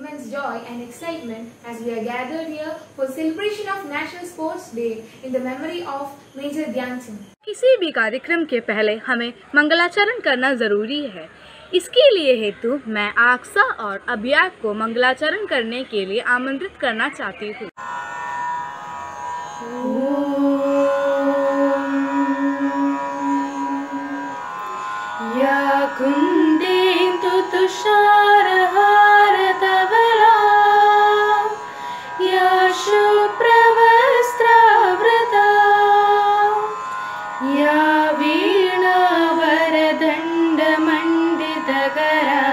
immense joy and excitement as we are gathered here for celebration of National Sports Day in the memory of Major Dhyan Chand. किसी भी कार्यक्रम के पहले हमें मंगलाचरण करना ज़रूरी है। इसके लिए हेतु मैं आक्सा और अभियाक को मंगलाचरण करने के लिए आमंत्रित करना चाहती हूँ। या कुंदेन्दु तुषारहारधवला या शुभ्रवस्त्रावृता या वीणावरदण्डमण्डितकरा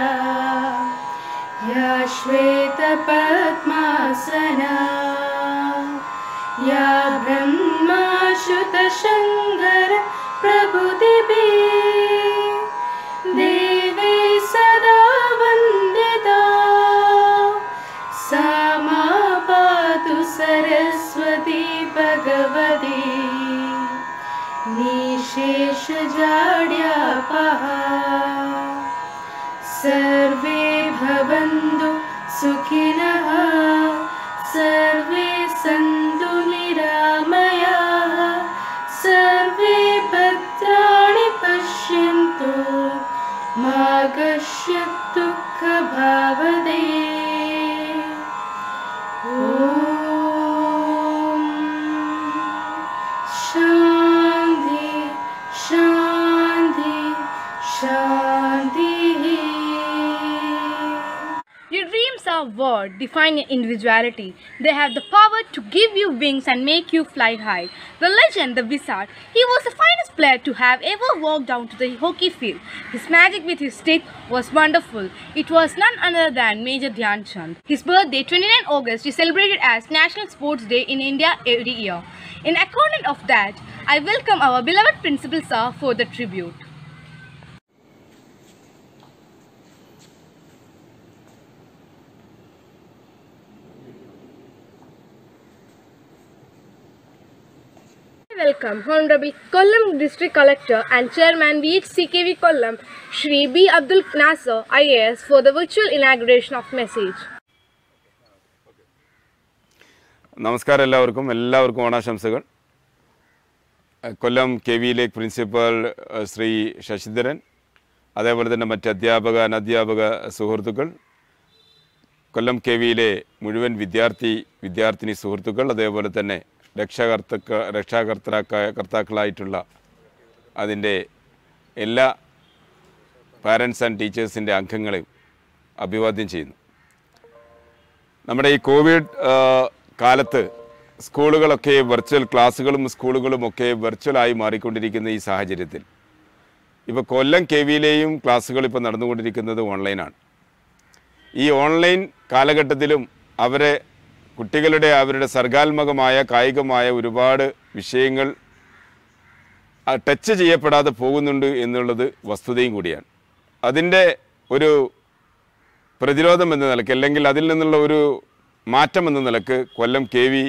या श्वेतपद्मासना या ब्रह्माच्युतशङ्कर प्रभुदिभिः देवी सदा वन्दिता सा मा पातु सरस्वती भगवती निशेषजाड्यापः सर्वे भवन्तु सुखिनः सर्वे सन्तु निरामयाः सर्वे भद्राणि पश्यन्तु मा कश्चित् दुःखभावदे। ॐ शान्ति शान्ति शान्तिः। Your dreams are what define your individuality. They have the power to give you wings and make you fly high. The legend, the wizard, he was the finest player to have ever walked down to the hockey field. His magic with his stick was wonderful. It was none other than Major Dhyan Chand. His birthday, 29 August, is celebrated as National Sports Day in India every year. In accordance of that, I welcome our beloved Principal Sir for the tribute. Welcome Honorable Kollam District Collector and Chairman VHCKV Kollam Shri B. Abdul Nasser IAS for the virtual inauguration of message. നമസ്കാരം എല്ലാവർക്കും ഓണാശംസകൾ. കൊല്ലം K V ലേക്ക് principal Shri Sasidharan, അതേപോലെ തന്നെ മറ്റ് അധ്യാപക അനധ്യാപക സുഹൃത്തുക്കൾ, കൊല്ലം K വിയിലെ മുഴുവൻ വിദ്യാർത്ഥിനി സുഹൃത്തുക്കൾ, അതേപോലെ തന്നെ രക്ഷാകർത്താക്കളായിട്ടുള്ള അതിൻ്റെ എല്ലാ പാരൻസ് ആൻഡ് ടീച്ചേഴ്സിൻ്റെ അംഗങ്ങളെയും അഭിവാദ്യം ചെയ്യുന്നു. നമ്മുടെ ഈ കോവിഡ് കാലത്ത് സ്കൂളുകളൊക്കെ വെർച്വൽ ക്ലാസ്സുകളും സ്കൂളുകളുമൊക്കെ വെർച്വലായി മാറിക്കൊണ്ടിരിക്കുന്ന ഈ സാഹചര്യത്തിൽ ഇപ്പോൾ കൊല്ലം കെ വിയിലെയും ക്ലാസ്സുകൾ ഇപ്പോൾ നടന്നുകൊണ്ടിരിക്കുന്നത് ഓൺലൈനാണ്. ഈ ഓൺലൈൻ കാലഘട്ടത്തിലും അവരുടെ സർഗാത്മകമായ കായികമായ ഒരുപാട് വിഷയങ്ങൾ ടച്ച് ചെയ്യപ്പെടാതെ പോകുന്നുണ്ട് എന്നുള്ളത് വസ്തുതയും കൂടിയാണ്. അതിൻ്റെ ഒരു പ്രതിരോധം എന്ന നിലയ്ക്ക്, അല്ലെങ്കിൽ അതിൽ നിന്നുള്ള ഒരു മാറ്റം എന്ന നിലക്ക് കൊല്ലം കെ വി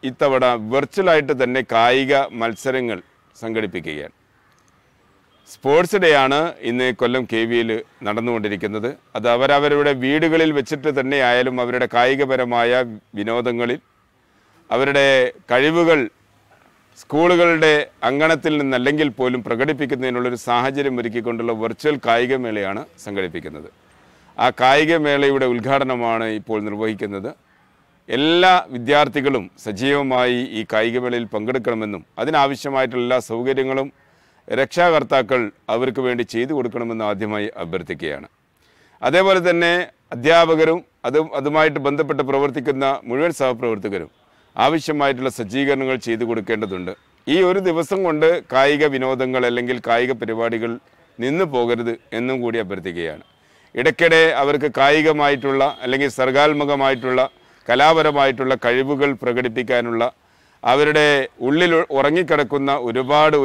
ഇത്തവണ വെർച്വലായിട്ട് തന്നെ കായിക മത്സരങ്ങൾ സംഘടിപ്പിക്കുകയാണ്. സ്പോർട്സ് ഡേ ആണ് ഇന്ന് കൊല്ലം കെ വിയിൽ നടന്നുകൊണ്ടിരിക്കുന്നത്. അത് അവരവരുടെ വീടുകളിൽ വെച്ചിട്ട് തന്നെ ആയാലും അവരുടെ കായികപരമായ വിനോദങ്ങളിൽ അവരുടെ കഴിവുകൾ സ്കൂളുകളുടെ അങ്കണത്തിൽ നിന്നല്ലെങ്കിൽ പോലും പ്രകടിപ്പിക്കുന്നതിനുള്ളൊരു സാഹചര്യം ഒരുക്കിക്കൊണ്ടുള്ള വെർച്വൽ കായികമേളയാണ് സംഘടിപ്പിക്കുന്നത്. ആ കായികമേളയുടെ ഉദ്ഘാടനമാണ് ഇപ്പോൾ നിർവഹിക്കുന്നത്. എല്ലാ വിദ്യാർത്ഥികളും സജീവമായി ഈ കായികമേളയിൽ പങ്കെടുക്കണമെന്നും അതിനാവശ്യമായിട്ടുള്ള എല്ലാ സൗകര്യങ്ങളും രക്ഷാകർത്താക്കൾ അവർക്ക് വേണ്ടി ചെയ്തു കൊടുക്കണമെന്ന് ആദ്യമായി അഭ്യർത്ഥിക്കുകയാണ്. അതേപോലെ തന്നെ അധ്യാപകരും അതുമായിട്ട് ബന്ധപ്പെട്ട് പ്രവർത്തിക്കുന്ന മുഴുവൻ സഹപ്രവർത്തകരും ആവശ്യമായിട്ടുള്ള സജ്ജീകരണങ്ങൾ ചെയ്തു കൊടുക്കേണ്ടതുണ്ട്. ഈ ഒരു ദിവസം കൊണ്ട് കായിക വിനോദങ്ങൾ അല്ലെങ്കിൽ കായിക പരിപാടികൾ നിന്നു പോകരുത് എന്നും കൂടി അഭ്യർത്ഥിക്കുകയാണ്. ഇടയ്ക്കിടെ അവർക്ക് കായികമായിട്ടുള്ള അല്ലെങ്കിൽ സർഗാത്മകമായിട്ടുള്ള കലാപരമായിട്ടുള്ള കഴിവുകൾ പ്രകടിപ്പിക്കാനുള്ള അവരുടെ ഉള്ളിൽ ഉറങ്ങിക്കിടക്കുന്ന ഒരുപാട്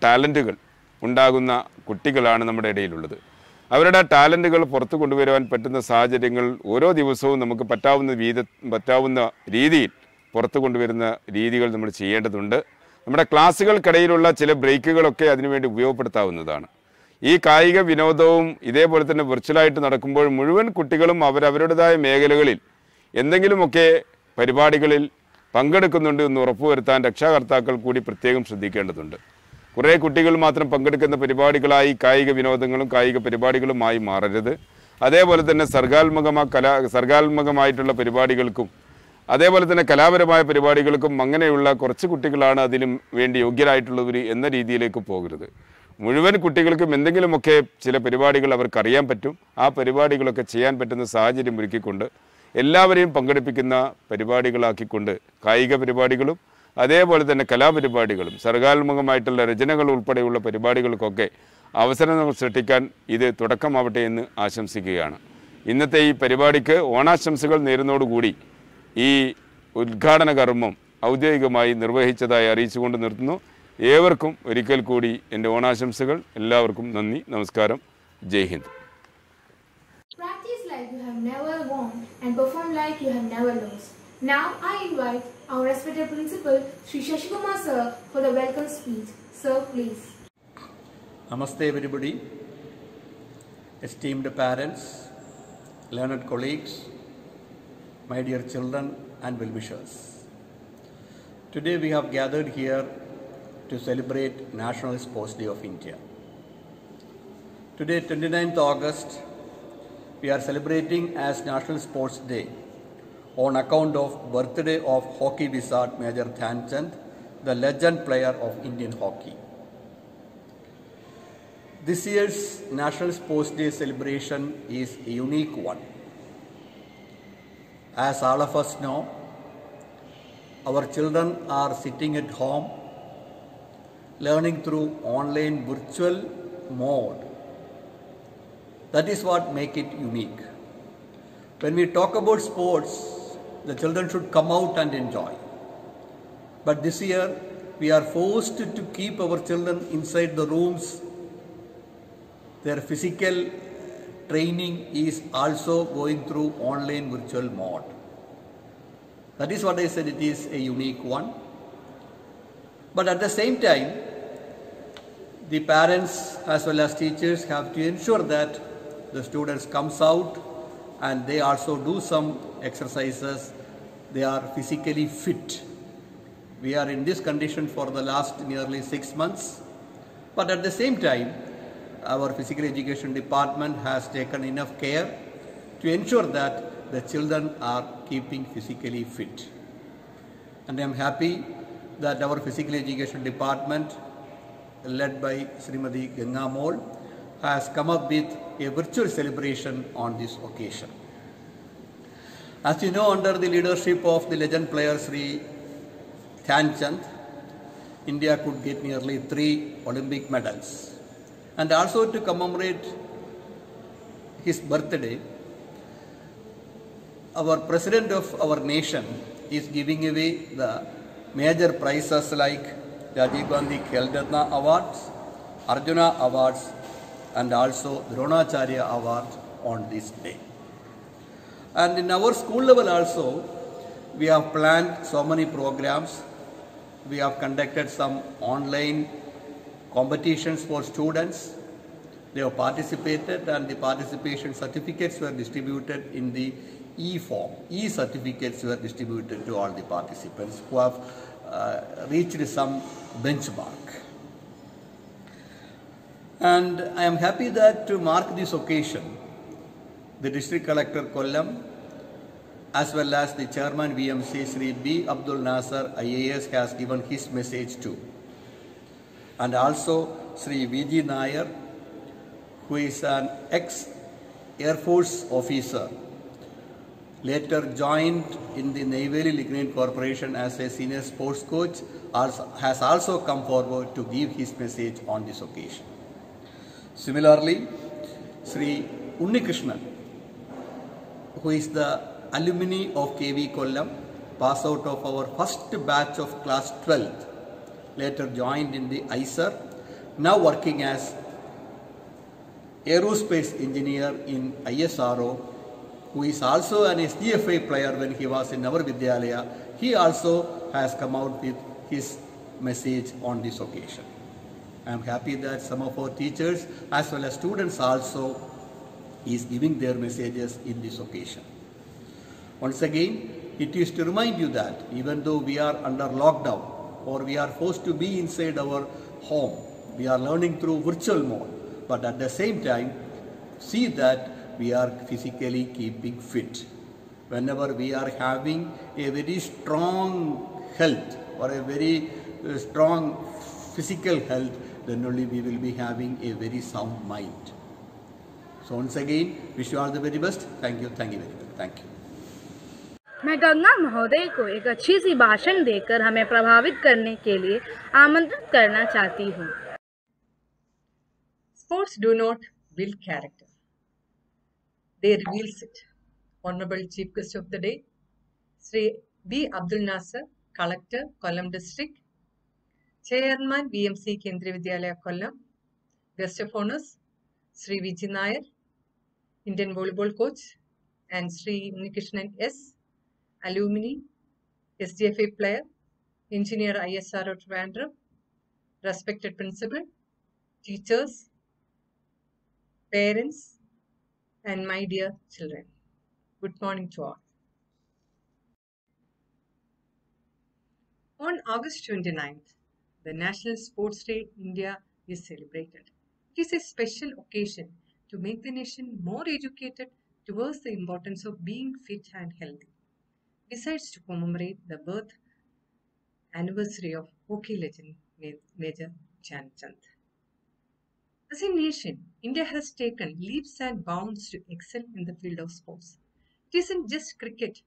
ടാലൻറ്റുകൾ ഉണ്ടാകുന്ന കുട്ടികളാണ് നമ്മുടെ ഇടയിലുള്ളത്. അവരുടെ ടാലൻറ്റുകൾ പുറത്തു കൊണ്ടുവരുവാൻ പറ്റുന്ന സാഹചര്യങ്ങൾ ഓരോ ദിവസവും നമുക്ക് പറ്റാവുന്ന രീതിയിൽ പുറത്തു കൊണ്ടുവരുന്ന രീതികൾ നമ്മൾ ചെയ്യേണ്ടതുണ്ട്. നമ്മുടെ ക്ലാസ്സുകൾക്കിടയിലുള്ള ചില ബ്രേക്കുകളൊക്കെ അതിനുവേണ്ടി ഉപയോഗപ്പെടുത്താവുന്നതാണ്. ഈ കായിക വിനോദവും ഇതേപോലെ തന്നെ വിർച്വലായിട്ട് നടക്കുമ്പോൾ മുഴുവൻ കുട്ടികളും അവരവരുടേതായ മേഖലകളിൽ എന്തെങ്കിലുമൊക്കെ പരിപാടികളിൽ പങ്കെടുക്കുന്നുണ്ട് എന്ന് ഉറപ്പുവരുത്താൻ രക്ഷാകർത്താക്കൾ കൂടി പ്രത്യേകം ശ്രദ്ധിക്കേണ്ടതുണ്ട്. കുറേ കുട്ടികൾ മാത്രം പങ്കെടുക്കുന്ന പരിപാടികളായി കായിക വിനോദങ്ങളും കായിക പരിപാടികളുമായി മാറരുത്. അതേപോലെ തന്നെ സർഗാത്മകമായിട്ടുള്ള പരിപാടികൾക്കും അതേപോലെ തന്നെ കലാപരമായ പരിപാടികൾക്കും അങ്ങനെയുള്ള കുറച്ച് കുട്ടികളാണ് അതിനും വേണ്ടി യോഗ്യരായിട്ടുള്ളവർ എന്ന രീതിയിലേക്ക് പോകരുത്. മുഴുവൻ കുട്ടികൾക്കും എന്തെങ്കിലുമൊക്കെ ചില പരിപാടികൾ അവർക്കറിയാൻ പറ്റും. ആ പരിപാടികളൊക്കെ ചെയ്യാൻ പറ്റുന്ന സാഹചര്യം ഒരുക്കിക്കൊണ്ട് എല്ലാവരെയും പങ്കെടുപ്പിക്കുന്ന പരിപാടികളാക്കിക്കൊണ്ട് കായിക പരിപാടികളും അതേപോലെ തന്നെ കലാപരിപാടികളും സർഗാത്മകമായിട്ടുള്ള രചനകൾ ഉൾപ്പെടെയുള്ള പരിപാടികൾക്കൊക്കെ അവസരങ്ങൾ സൃഷ്ടിക്കാൻ ഇത് തുടക്കമാവട്ടെ എന്ന് ആശംസിക്കുകയാണ്. ഇന്നത്തെ ഈ പരിപാടിക്ക് ഓണാശംസകൾ നേരുന്നതോടുകൂടി ഈ ഉദ്ഘാടന കർമ്മം ഔദ്യോഗികമായി നിർവഹിച്ചതായി അറിയിച്ചുകൊണ്ട് നിർത്തുന്നു. ഏവർക്കും ഒരിക്കൽ കൂടി എൻ്റെ ഓണാശംസകൾ. എല്ലാവർക്കും നന്ദി, നമസ്കാരം, ജയ് Hind. Practice like you have never won and perform like you have never lost. Now I invite our respected principal, Sri Shashikumar sir, for the welcome speech. Sir, please. Namaste everybody, esteemed parents, learned colleagues, my dear children and well-wishers. Today we have gathered here to celebrate National Sports Day of India. Today, 29th August, we are celebrating as National Sports Day on account of birthday of hockey wizard Major Dhyan Chand, the legend player of Indian hockey. This year's National Sports Day celebration is a unique one. As all of us know, our children are sitting at home, learning through online virtual mode. That is what makes it unique. When we talk about sports, the children should come out and enjoy. But this year, we are forced to keep our children inside the rooms. Their physical training is also going through online virtual mode. That is what I said, it is a unique one. But at the same time, the parents as well as teachers have to ensure that the students comes out and they also do some exercises. They are physically fit. We are in this condition for the last nearly 6 months. But at the same time, our physical education department has taken enough care to ensure that the children are keeping physically fit. And I am happy that our physical education department, led by Srimati Ganga Mol, has come up with a virtual celebration on this occasion. As you know, under the leadership of the legend player Sri Dhyan Chand, India could get nearly 3 Olympic medals. And also to commemorate his birthday, our President of our nation is giving away the major prizes like Rajiv Gandhi Khel Ratna Awards, Arjuna Awards, and also Dronacharya Award on this day. And in our school level also, we have planned so many programs. We have conducted some online competitions for students. They have participated and the participation certificates were distributed in the e-form. E-certificates were distributed to all the participants who have reached some benchmark. And I am happy that to mark this occasion, the District Collector Kollam as well as the Chairman VMC Sri B. Abdul Nasser IAS has given his message too. And also Sri V.G. Nair, who is an ex-Air Force officer, later joined in the Neyveli Lignite Corporation as a senior sports coach, has also come forward to give his message on this occasion. Similarly, Sri Unnikrishnan, who is the alumni of KV Kollam, pass out of our first batch of class 12th, later joined in the ISER, now working as aerospace engineer in ISRO, who is also an SDFI player when he was in our Vidyalaya. He also has come out with his message on this occasion. I am happy that some of our teachers as well as students also is giving their messages in this occasion. Once again, it is to remind you that even though we are under lockdown or we are forced to be inside our home, we are learning through virtual mode, but at the same time, see that we are physically keeping fit. Whenever we are having a very strong health or a very strong physical health, then only we will be having a very sound mind. So once again, wish you all the very best. Thank you very much. Thank you. मैं गंगा महोदय को एक अच्छी सी भाषण देकर हमें प्रभावित करने के लिए आमंत्रित करना चाहती हूँ। Sports do not build character. They reveals it. Honorable Chief Guest of the Day, Sri B. Abdul Nasser, Collector, Kollam District, Chairman VMC Kendriya Vidyalaya Kollam, Guest of Honors, Sri Vijay Nair, Indian Volleyball Coach, and Sri Unikrishnan S, Alumni, SDFA player, Engineer ISRO Trivandrum, respected Principal, teachers, parents, and my dear children. Good morning to all. On August 29th, the National Sports Day India is celebrated. It is a special occasion to make the nation more educated towards the importance of being fit and healthy. Besides, to commemorate the birth anniversary of hockey legend Major Dhyanchand. As a nation, India has taken leaps and bounds to excel in the field of sports. It isn't just cricket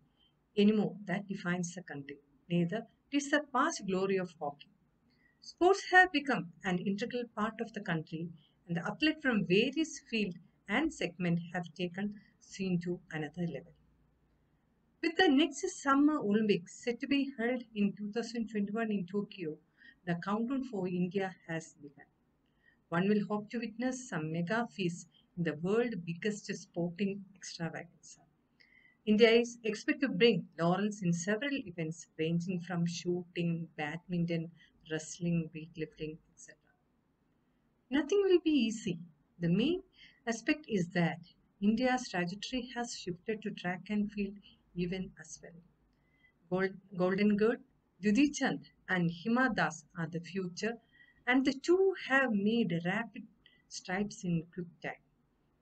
anymore that defines the country. Neither it is the past glory of hockey. Sports have become an integral part of the country, and the athletes from various fields and segments have taken scene to another level. With the next Summer Olympics set to be held in 2021 in Tokyo, the countdown for India has begun. One will hope to witness some mega feats in the world's biggest sporting extravaganza. India is expected to bring laurels in several events ranging from shooting, badminton, wrestling, weightlifting, etc. Nothing will be easy. The main aspect is that India's trajectory has shifted to track and field even as well. Golden Girl, Dudhi Chand and Hima Das are the future, and the two have made rapid strides in quick time.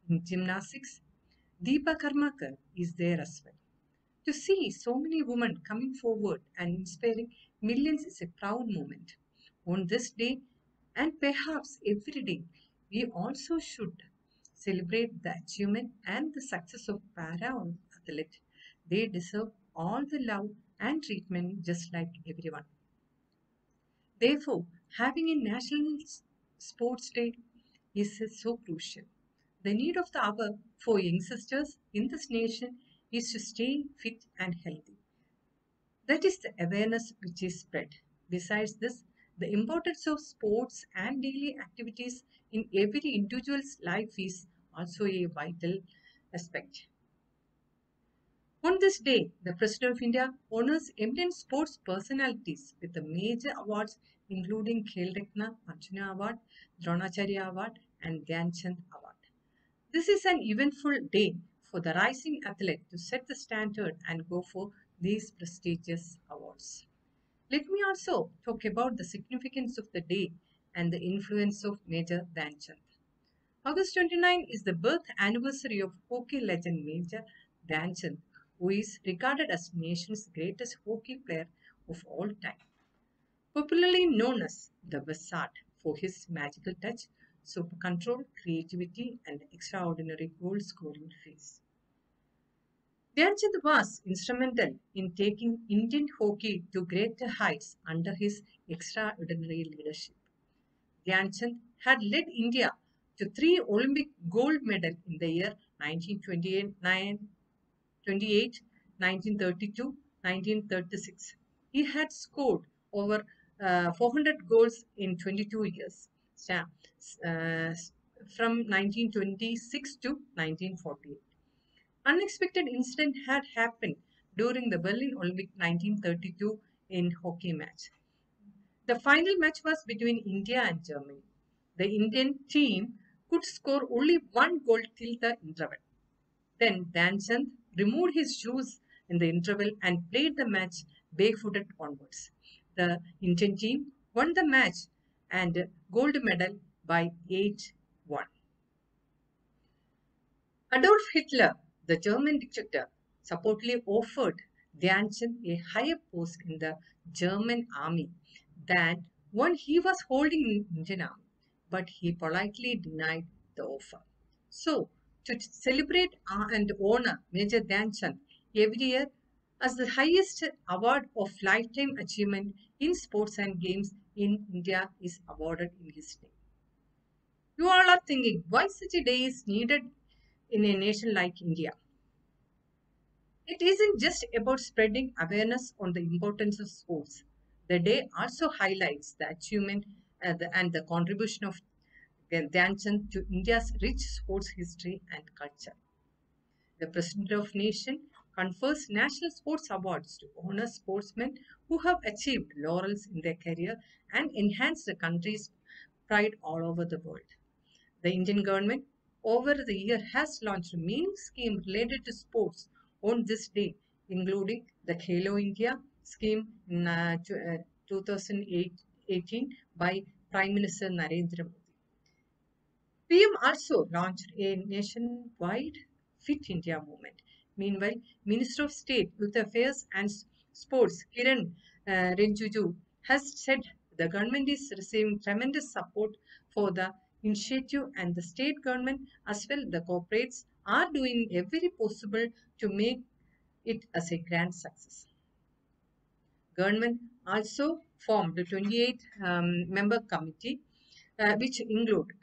In gymnastics, Deepa Karmakar is there as well. To see so many women coming forward and inspiring millions is a proud moment. On this day, and perhaps every day, we also should celebrate the achievement and the success of para-athletes. They deserve all the love and treatment just like everyone. Therefore, having a National Sports Day is so crucial. The need of the hour for youngsters in this nation is to stay fit and healthy. That is the awareness which is spread. Besides this, the importance of sports and daily activities in every individual's life is also a vital aspect. On this day, the President of India honors eminent sports personalities with the major awards including Khel Ratna, Arjuna Award, Dronacharya Award, and Dhyanchand Award. This is an eventful day for the rising athlete to set the standard and go for these prestigious awards. Let me also talk about the significance of the day and the influence of Major Dhyanchand. August 29 is the birth anniversary of hockey legend Major Dhyanchand, who is regarded as nation's greatest hockey player of all time. Popularly known as the Wizard for his magical touch, super control, creativity, and extraordinary goal-scoring feats. Dhyanchand was instrumental in taking Indian hockey to greater heights under his extraordinary leadership. Dhyanchand had led India to 3 Olympic gold medals in the year 1928, 1932, 1936. He had scored over 400 goals in 22 years, from 1926 to 1948. Unexpected incident had happened during the Berlin Olympic 1932 in hockey match. The final match was between India and Germany. The Indian team could score only one goal till the interval. Then Dhyan Chand removed his shoes in the interval and played the match barefooted onwards. The Indian team won the match and gold medal by 8-1. Adolf Hitler, the German dictator, supposedly offered Dhyan Chand a higher post in the German army than one he was holding in Indian army, but he politely denied the offer. So, to celebrate and honor Major Dhyan Chand every year as the highest award of lifetime achievement in sports and games in India is awarded in his name. You all are thinking, why such a day is needed in a nation like India? It isn't just about spreading awareness on the importance of sports. The day also highlights the achievement and the contribution of Dhyan Chand to India's rich sports history and culture. The President of Nation confers national sports awards to honor sportsmen who have achieved laurels in their career and enhanced the country's pride all over the world. The Indian government over the year has launched many schemes related to sports on this day, including the Khelo India scheme in 2018 by Prime Minister Narendra Modi. PM also launched a nationwide Fit India movement. Meanwhile, Minister of State, Youth Affairs and Sports, Kiran Rijiju, has said the government is receiving tremendous support for the initiative and the state government as well the corporates are doing every possible to make it as a grand success. Government also formed the 28-member committee which include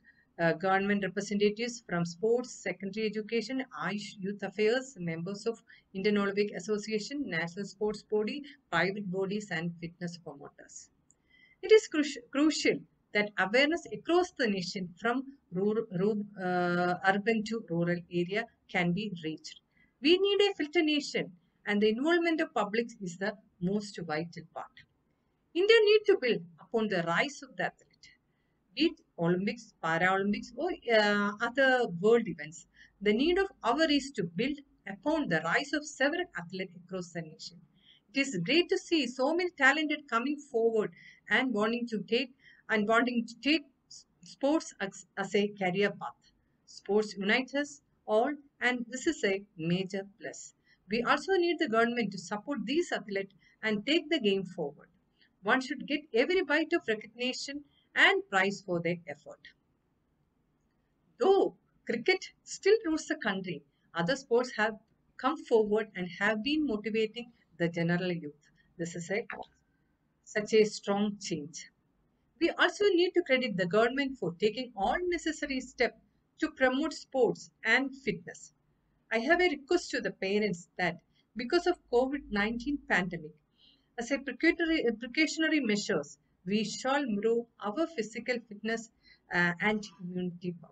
government representatives from sports, secondary education, Ayush, youth affairs, members of Indian Olympic Association, National Sports Body, private bodies and fitness promoters. It is crucial that awareness across the nation from urban to rural area can be reached. We need a filter nation and the involvement of public is the most vital part. India needs to build upon the rise of the athlete, be it Olympics, Paralympics or other world events. The need of our is to build upon the rise of several athletes across the nation. It is great to see so many talented coming forward and wanting to take sports as a career path. Sports unite us all and this is a major plus. We also need the government to support these athletes and take the game forward. One should get every bite of recognition and prize for their effort. Though cricket still rules the country, other sports have come forward and have been motivating the general youth. This is such a strong change. We also need to credit the government for taking all necessary steps to promote sports and fitness. I have a request to the parents that because of COVID-19 pandemic, as a precautionary measures, we shall improve our physical fitness and immunity power.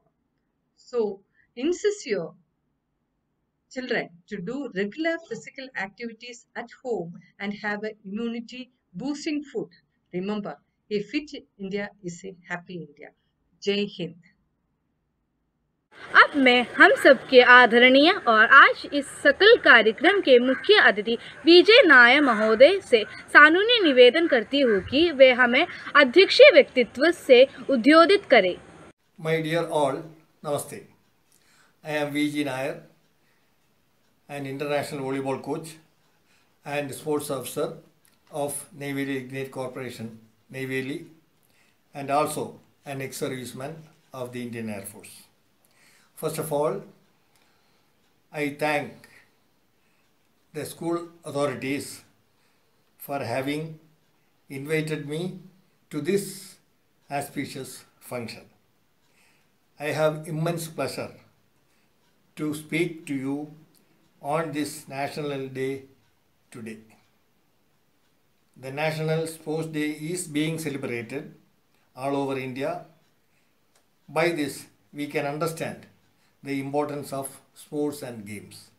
So, insist your children to do regular physical activities at home and have an immunity boosting food. Remember, a fit India is a happy India. Jai Hind. अब मैं हम सबके आदरणीय और आज इस सकल कार्यक्रम के मुख्य अतिथि विजय नायर महोदय से सानुनी निवेदन करती हूँ कि वे हमें अध्यक्षीय व्यक्तित्व से उद्बोधित करें। My dear all, Namaste. I am Vijay Nair, an international volleyball coach and sports officer of Neyveli Lignite Corporation, Neyveli, and also an ex-serviceman of the Indian Air Force. First of all, I thank the school authorities for having invited me to this auspicious function. I have immense pleasure to speak to you on this National Day today. The National Sports Day is being celebrated all over India. By this, we can understand the importance of sports and games.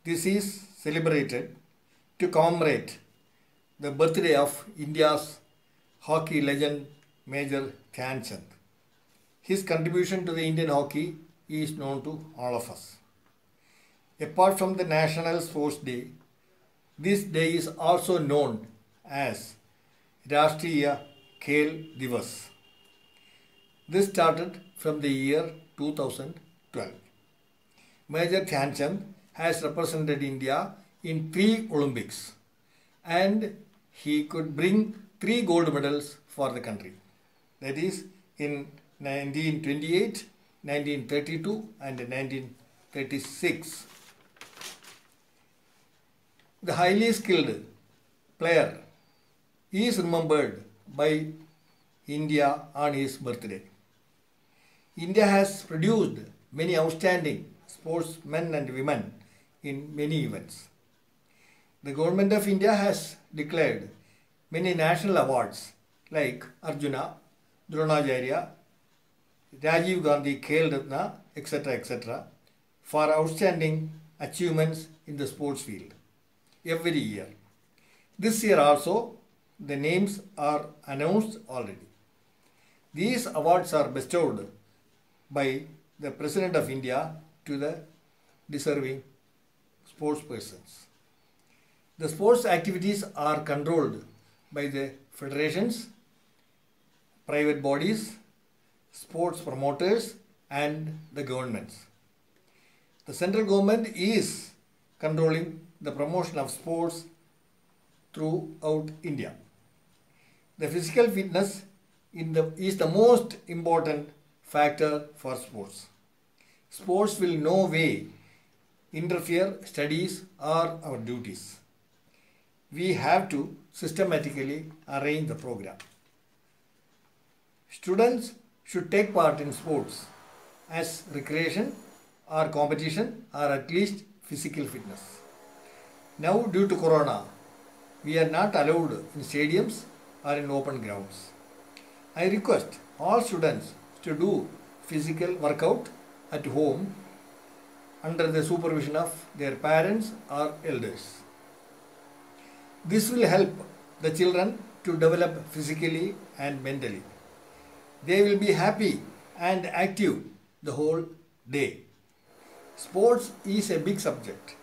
This is celebrated to commemorate the birthday of India's hockey legend Major Dhyan Chand. His contribution to the Indian hockey is known to all of us. Apart from the National Sports Day, this day is also known as Rashtriya Khel Divas. This started from the year 2012. Major Dhyan Chand has represented India in 3 Olympics and he could bring 3 gold medals for the country. That is in 1928, 1932 and 1936. The highly skilled player is remembered by India on his birthday. India has produced many outstanding sportsmen and women in many events. The government of India has declared many national awards like Arjuna, Dronacharya, Rajiv Gandhi Khel Ratna, etc. for outstanding achievements in the sports field every year. This year also the names are announced already. These awards are bestowed by the President of India to the deserving sports persons. The sports activities are controlled by the federations, private bodies, sports promoters and the governments. The central government is controlling the promotion of sports throughout India. The physical fitness is the most important factor for sports. Sports will no way interfere studies or our duties. We have to systematically arrange the program. Students should take part in sports as recreation or competition or at least physical fitness. Now due to Corona, we are not allowed in stadiums or in open grounds. I request all students to do physical workout at home under the supervision of their parents or elders. This will help the children to develop physically and mentally. They will be happy and active the whole day. Sports is a big subject.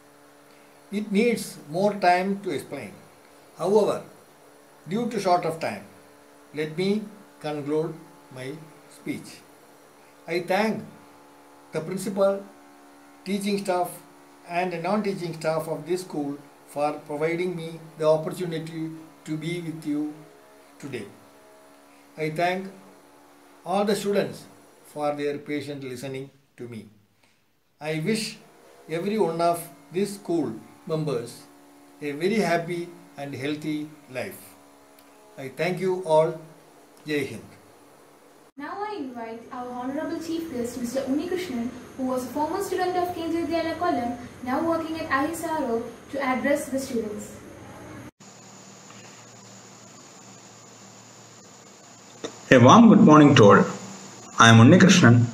It needs more time to explain. However, due to short of time, let me conclude my speech. I thank the principal, teaching staff and non-teaching staff of this school for providing me the opportunity to be with you today. I thank all the students for their patient listening to me. I wish every one of these school members a very happy and healthy life. I thank you all. Jai Hind. Now I invite our Honorable Chief Guest, Mr. Unnikrishnan, who was a former student of Kendriya Vidyalaya Kollam, now working at ISRO, to address the students. A warm good morning to all. I am Unnikrishnan,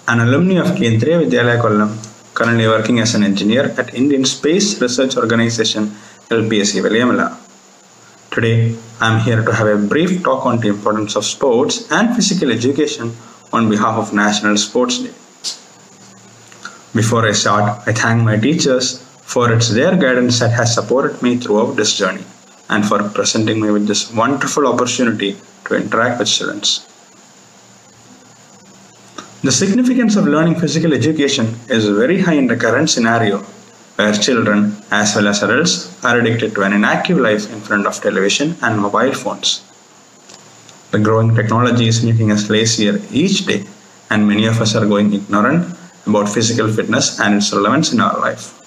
an alumni of Kendriya Vidyalaya Kollam, currently working as an engineer at Indian Space Research Organisation LPSC Velamala. Today, I am here to have a brief talk on the importance of sports and physical education on behalf of National Sports Day. Before I start, I thank my teachers for their guidance that has supported me throughout this journey and for presenting me with this wonderful opportunity to interact with students. The significance of learning physical education is very high in the current scenario where children as well as adults are addicted to an inactive life in front of television and mobile phones. The growing technology is making us lazier each day, and many of us are going ignorant about physical fitness and its relevance in our life.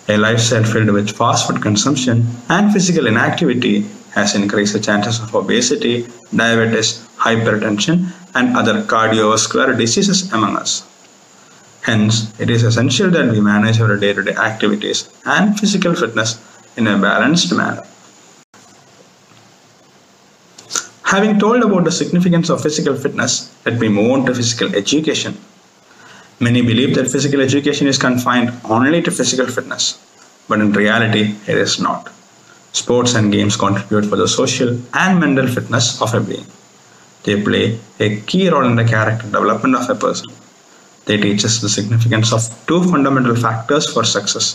A lifestyle filled with fast food consumption and physical inactivity has increased the chances of obesity, diabetes, hypertension, and other cardiovascular diseases among us. Hence, it is essential that we manage our day-to-day activities and physical fitness in a balanced manner. Having told about the significance of physical fitness, let me move on to physical education. Many believe that physical education is confined only to physical fitness, but in reality, it is not. Sports and games contribute for the social and mental fitness of a being. They play a key role in the character development of a person. They teach us the significance of two fundamental factors for success: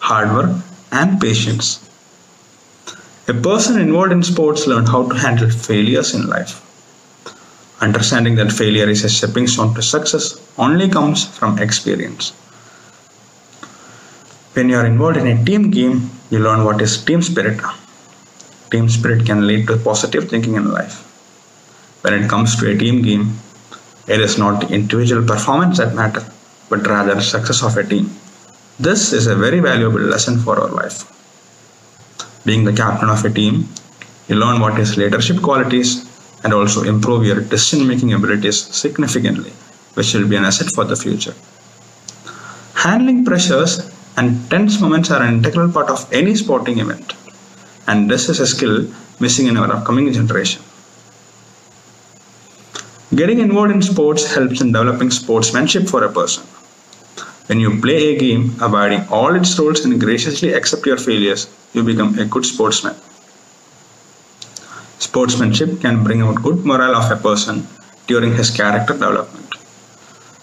hard work and patience. A person involved in sports learns how to handle failures in life. Understanding that failure is a stepping stone to success only comes from experience. When you are involved in a team game, you learn what is team spirit. Team spirit can lead to positive thinking in life. When it comes to a team game, it is not the individual performance that matters, but rather the success of a team. This is a very valuable lesson for our life. Being the captain of a team, you learn what is leadership qualities and also improve your decision-making abilities significantly, which will be an asset for the future. Handling pressures and tense moments are an integral part of any sporting event, and this is a skill missing in our upcoming generation. Getting involved in sports helps in developing sportsmanship for a person. When you play a game, abiding all its rules and graciously accept your failures, you become a good sportsman. Sportsmanship can bring out good morale of a person during his character development.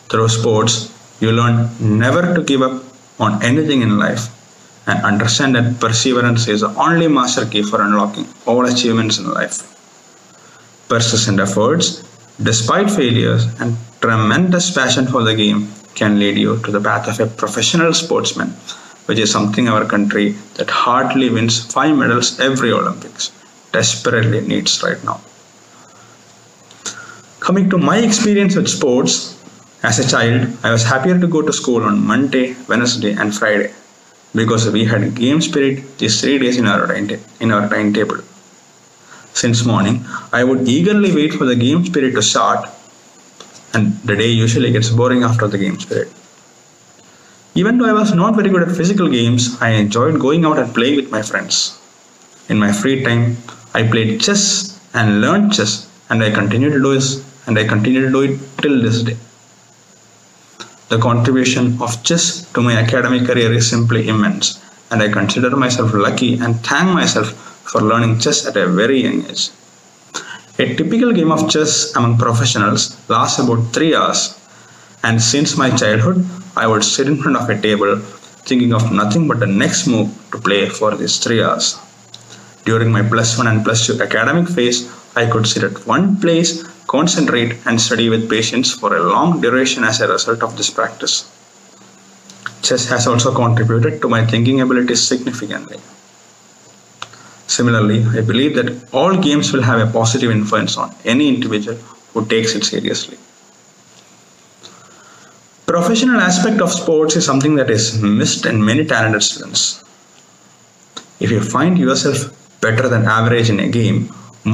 Through sports, you learn never to give up on anything in life and understand that perseverance is the only master key for unlocking all achievements in life. Persistent efforts, despite failures, and tremendous passion for the game can lead you to the path of a professional sportsman, which is something our country that hardly wins 5 medals every Olympics desperately needs right now. Coming to my experience with sports, as a child, I was happier to go to school on Monday, Wednesday, and Friday because we had game spirit these 3 days in our timetable. Since morning, I would eagerly wait for the game spirit to start, and the day usually gets boring after the game spirit. Even though I was not very good at physical games, I enjoyed going out and playing with my friends. In my free time, I played chess and learned chess, and I continue to do it till this day. The contribution of chess to my academic career is simply immense, and I consider myself lucky and thank myself for learning chess at a very young age. A typical game of chess among professionals lasts about 3 hours, and since my childhood, I would sit in front of a table thinking of nothing but the next move to play for these 3 hours. During my +1 and +2 academic phase, I could sit at one place, concentrate, and study with patience for a long duration as a result of this practice. Chess has also contributed to my thinking abilities significantly. Similarly, I believe that all games will have a positive influence on any individual who takes it seriously. Professional aspect of sports is something that is missed in many talented students. If you find yourself better than average in a game,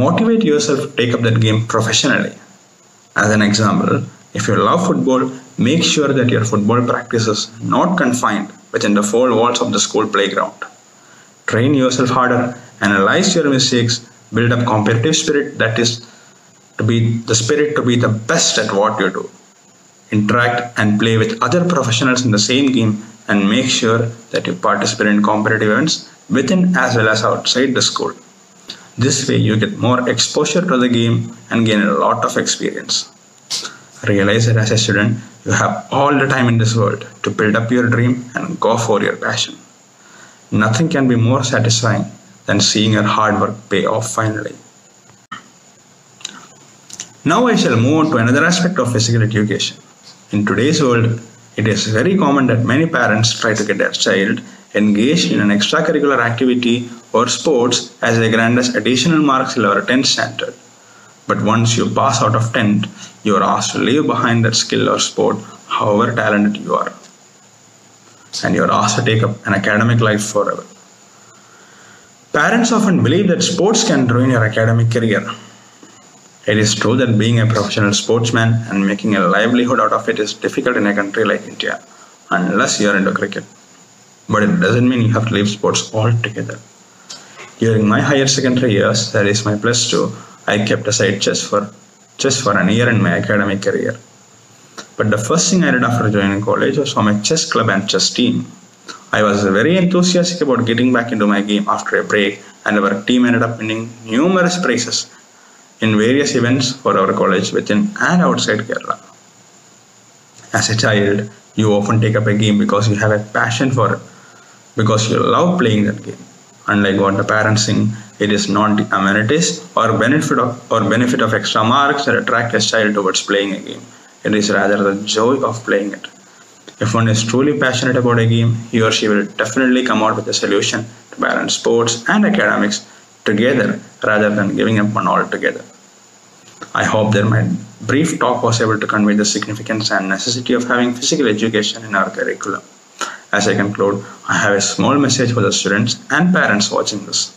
motivate yourself to take up that game professionally. As an example, if you love football, make sure that your football practice is not confined within the 4 walls of the school playground. Train yourself harder, analyze your mistakes, build up competitive spirit, that is to be the spirit to be the best at what you do. Interact and play with other professionals in the same game, and make sure that you participate in competitive events within as well as outside the school. This way you get more exposure to the game and gain a lot of experience. Realize that as a student, you have all the time in this world to build up your dream and go for your passion. Nothing can be more satisfying than seeing your hard work pay off finally. Now I shall move on to another aspect of physical education. In today's world, it is very common that many parents try to get their child engaged in an extracurricular activity or sports as they grant us additional marks in our 10th standard. But once you pass out of 10th, you are asked to leave behind that skill or sport, however talented you are. And you are asked to take up an academic life forever. Parents often believe that sports can ruin your academic career. It is true that being a professional sportsman and making a livelihood out of it is difficult in a country like India, unless you are into cricket. But it doesn't mean you have to leave sports altogether. During my higher secondary years, that is my +2, I kept aside chess for an year in my academic career. But the first thing I did after joining college was form a chess club and chess team. I was very enthusiastic about getting back into my game after a break, and our team ended up winning numerous prizes in various events for our college within and outside Kerala. As a child, you often take up a game because you have a passion for it, because you love playing that game. Unlike what the parents think, it is not the amenities or benefit of extra marks that attract a child towards playing a game. It is rather the joy of playing it. If one is truly passionate about a game, he or she will definitely come out with a solution to balance sports and academics together rather than giving up one altogether. I hope that my brief talk was able to convey the significance and necessity of having physical education in our curriculum. As I conclude, I have a small message for the students and parents watching this.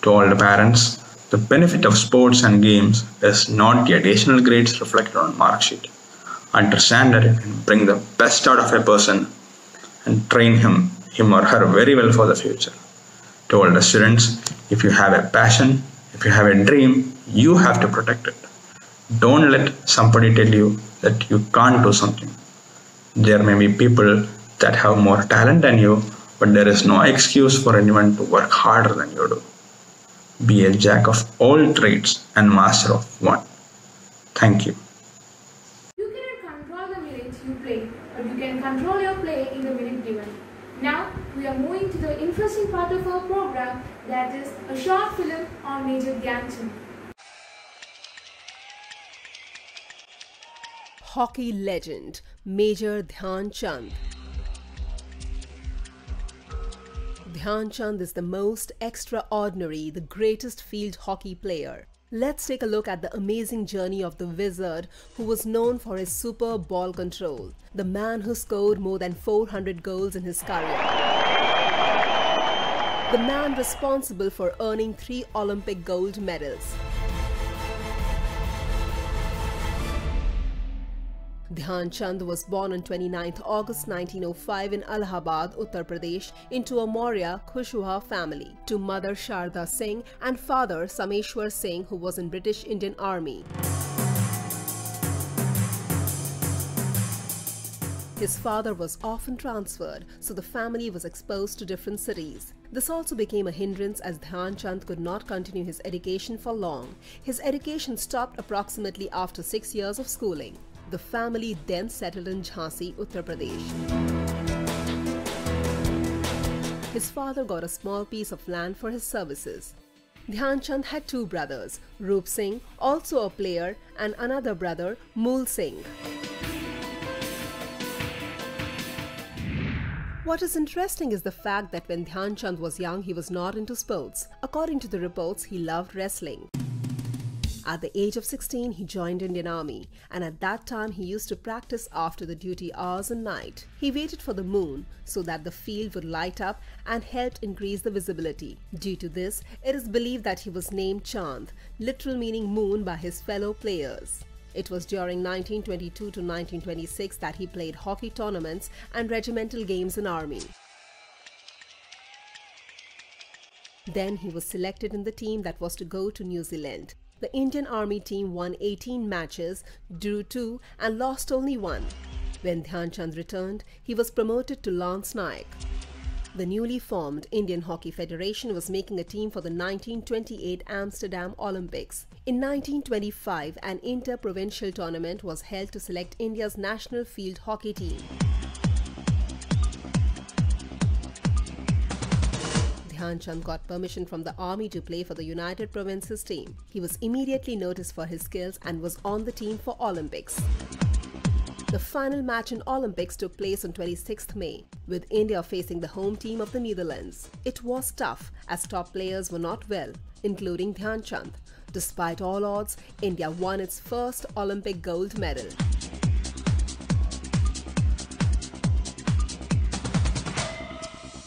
To all the parents, the benefit of sports and games is not the additional grades reflected on mark sheet. Understand that it can bring the best out of a person and train him or her very well for the future. To all the students, if you have a passion, if you have a dream, you have to protect it. Don't let somebody tell you that you can't do something. There may be people that have more talent than you, but there is no excuse for anyone to work harder than you do. Be a jack of all trades and master of one. Thank you. You cannot control the minutes you play, but you can control your play in the minute given. Now, we are moving to the interesting part of our program, that is a short film on Major Dhyan Chand. Hockey legend Major Dhyan Chand. Dhyan Chand is the most extraordinary, the greatest field hockey player. Let's take a look at the amazing journey of the wizard who was known for his superb ball control, the man who scored more than 400 goals in his career. The man responsible for earning 3 Olympic gold medals. Dhyan Chand was born on 29 August 1905 in Allahabad, Uttar Pradesh, into a Maurya Kushwaha family, to mother Sharda Singh and father Sameshwar Singh, who was in British Indian Army. His father was often transferred, so the family was exposed to different cities. This also became a hindrance as Dhyan Chand could not continue his education for long. His education stopped approximately after 6 years of schooling. The family then settled in Jhansi, Uttar Pradesh. His father got a small piece of land for his services. Dhyan Chand had 2 brothers, Roop Singh, also a player, and another brother, Mool Singh. What is interesting is the fact that when Dhyan Chand was young, he was not into sports. According to the reports, he loved wrestling. At the age of 16, he joined Indian Army, and at that time he used to practice after the duty hours and night. He waited for the moon so that the field would light up and helped increase the visibility. Due to this, it is believed that he was named Chand, literal meaning moon, by his fellow players. It was during 1922 to 1926 that he played hockey tournaments and regimental games in Army. Then he was selected in the team that was to go to New Zealand. The Indian Army team won 18 matches, drew 2 and lost only 1. When Dhyan Chand returned, he was promoted to Lance Naik. The newly formed Indian Hockey Federation was making a team for the 1928 Amsterdam Olympics. In 1925, an inter-provincial tournament was held to select India's national field hockey team. Dhyan Chand got permission from the army to play for the United Provinces team. He was immediately noticed for his skills and was on the team for Olympics. The final match in Olympics took place on 26th May, with India facing the home team of the Netherlands. It was tough as top players were not well, including Dhyan Chand. Despite all odds, India won its first Olympic gold medal.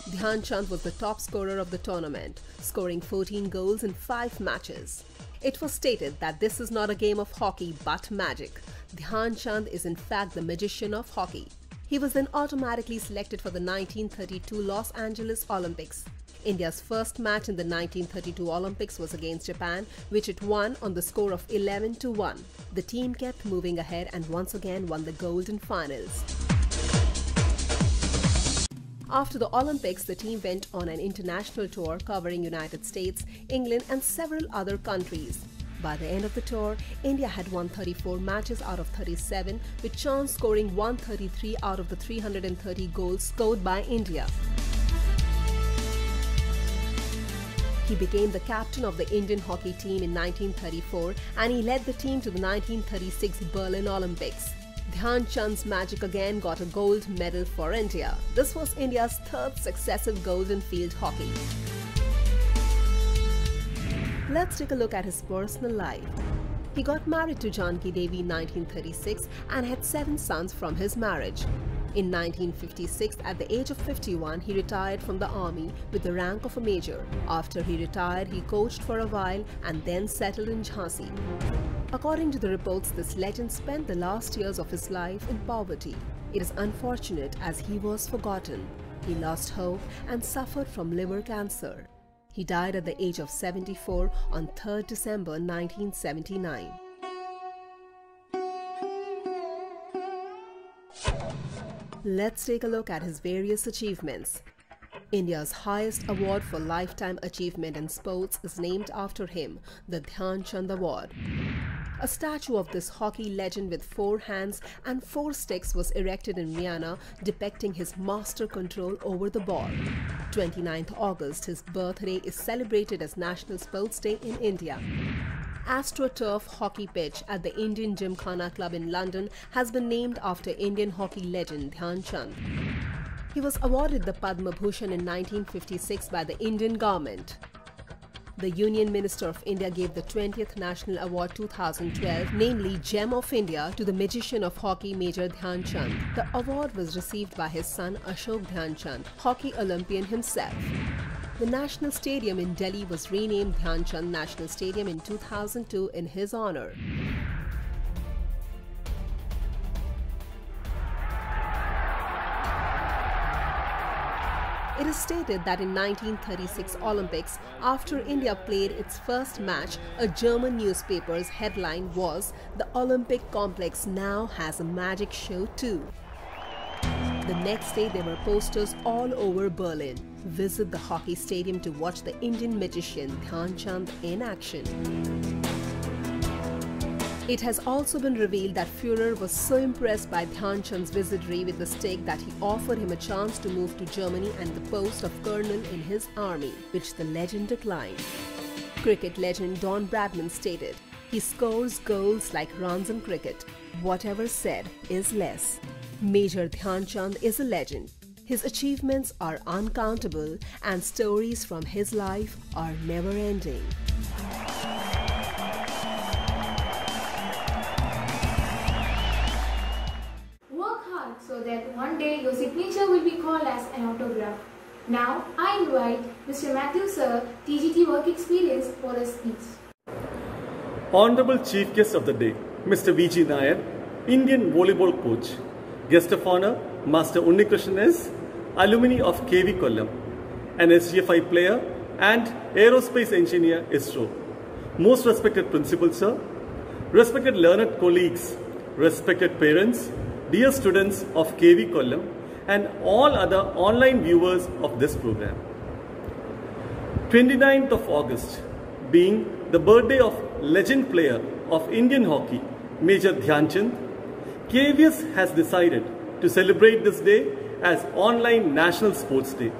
Dhyan Chand was the top scorer of the tournament, scoring 14 goals in 5 matches. It was stated that this is not a game of hockey but magic. Dhyan Chand is in fact the magician of hockey. He was then automatically selected for the 1932 Los Angeles Olympics. India's first match in the 1932 Olympics was against Japan, which it won on the score of 11-1. The team kept moving ahead and once again won the gold in finals. After the Olympics, the team went on an international tour covering United States, England and several other countries. By the end of the tour, India had won 34 matches out of 37, with Chand scoring 133 out of the 330 goals scored by India. He became the captain of the Indian hockey team in 1934 and he led the team to the 1936 Berlin Olympics. Dhyan Chand's magic again got a gold medal for India. This was India's third successive gold in field hockey. Let's take a look at his personal life. He got married to Janki Devi in 1936 and had 7 sons from his marriage. In 1956, at the age of 51, he retired from the army with the rank of a major. After he retired, he coached for a while and then settled in Jhansi. According to the reports, this legend spent the last years of his life in poverty. It is unfortunate as he was forgotten. He lost hope and suffered from liver cancer. He died at the age of 74 on 3rd December 1979. Let's take a look at his various achievements. India's highest award for lifetime achievement in sports is named after him, the Dhyan Chand Award. A statue of this hockey legend with 4 hands and 4 sticks was erected in Vienna, depicting his master control over the ball. 29th August, his birthday, is celebrated as National Sports Day in India. AstroTurf hockey pitch at the Indian Gymkhana Club in London has been named after Indian hockey legend Dhyan Chand. He was awarded the Padma Bhushan in 1956 by the Indian government. The Union Minister of India gave the 20th National Award 2012, namely Gem of India, to the magician of hockey Major Dhyan Chand. The award was received by his son Ashok Dhyan Chand, hockey Olympian himself. The National Stadium in Delhi was renamed Dhyan Chand National Stadium in 2002 in his honor. It is stated that in 1936 Olympics, after India played its first match, a German newspaper's headline was, "The Olympic complex now has a magic show too." The next day there were posters all over Berlin. Visit the hockey stadium to watch the Indian magician Dhyan Chand in action. It has also been revealed that Führer was so impressed by Dhyan Chand's wizardry with the stick that he offered him a chance to move to Germany and the post of colonel in his army, which the legend declined. Cricket legend Don Bradman stated, "He scores goals like runs in cricket. Whatever said is less." Major Dhyan Chand is a legend. His achievements are uncountable and stories from his life are never ending. So that one day your signature will be called as an autograph. Now I invite Mr. Matthew Sir, TGT Work Experience, for a speech. Honorable Chief Guest of the Day, Mr. V.G. Nair, Indian volleyball coach. Guest of Honor, Master Unnikrishnan S., alumni of KV Kollam, an SGFI player and aerospace engineer ISRO. Most respected Principal Sir, respected learned colleagues, respected parents, dear students of KV Kollam and all other online viewers of this program. 29th of August, being the birthday of legend player of Indian hockey, Major Dhyan Chand, KVS has decided to celebrate this day as Online National Sports Day.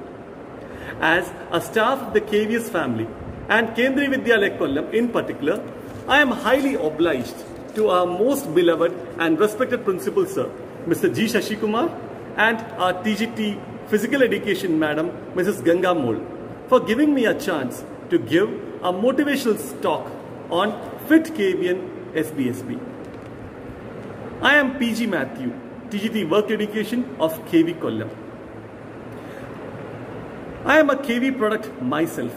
As a staff of the KVS family and Kendriya Vidyalaya Kollam in particular, I am highly obliged to our most beloved and respected Principal Sir, Mr. G. Shashikumar, and our TGT Physical Education Madam, Mrs. Ganga Mol, for giving me a chance to give a motivational talk on Fit KVN SBSB. I am PG Matthew, TGT Work Education of KV Kollam. I am a KV product myself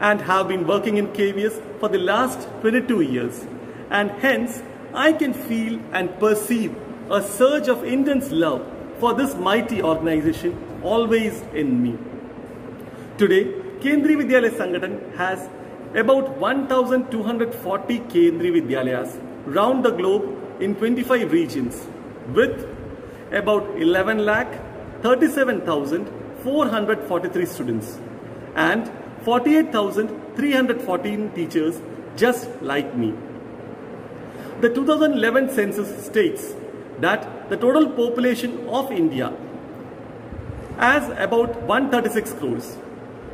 and have been working in KVS for the last 22 years, and hence I can feel and perceive a surge of intense love for this mighty organization always in me. Today, Kendriya Vidyalaya Sangathan has about 1,240 Kendriya Vidyalayas round the globe in 25 regions with about 11,37,443 students and 48,314 teachers just like me. The 2011 census states that the total population of India as about 136 crores.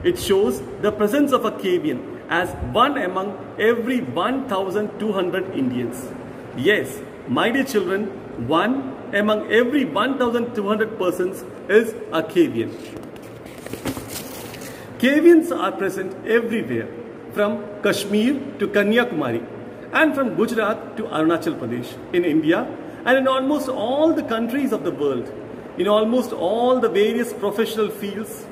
It shows the presence of a caveman as one among every 1,200 Indians. Yes, my dear children, one among every 1,200 persons is a caveman. Cavevans are present everywhere, from Kashmir to Kanyakumari and from Gujarat to Arunachal Pradesh in India and in almost all the countries of the world, in almost all the various professional fields.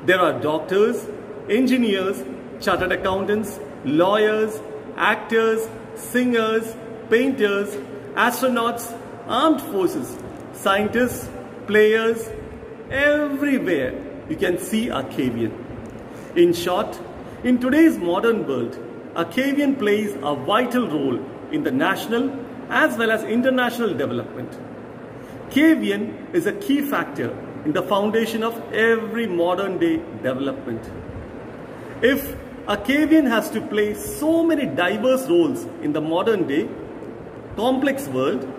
There are doctors, engineers, chartered accountants, lawyers, actors, singers, painters, astronauts, armed forces, scientists, players, everywhere you can see a caveman. In short, in today's modern world, a caveman plays a vital role in the national as well as international development. Caveman is a key factor in the foundation of every modern day development. If a caveman has to play so many diverse roles in the modern day complex world,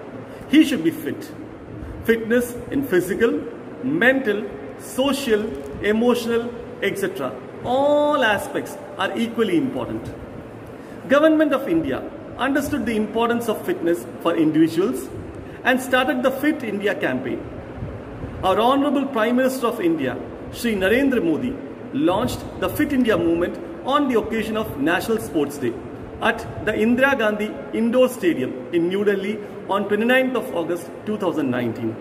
he should be fit. Fitness in physical, mental, social, emotional, etc. All aspects are equally important. Government of India understood the importance of fitness for individuals and started the Fit India campaign. Our Honorable Prime Minister of India, Shri Narendra Modi, launched the Fit India movement on the occasion of National Sports Day at the Indira Gandhi Indoor Stadium in New Delhi on 29th of August 2019.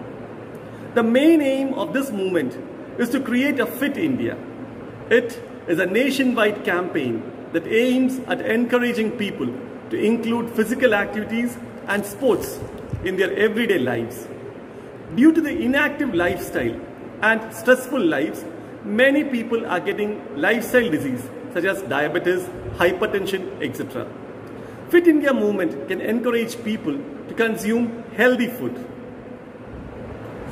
The main aim of this movement is to create a Fit India. It is a nationwide campaign that aims at encouraging people to include physical activities and sports in their everyday lives. Due to the inactive lifestyle and stressful lives, many people are getting lifestyle disease such as diabetes, hypertension, etc. Fit India movement can encourage people to consume healthy food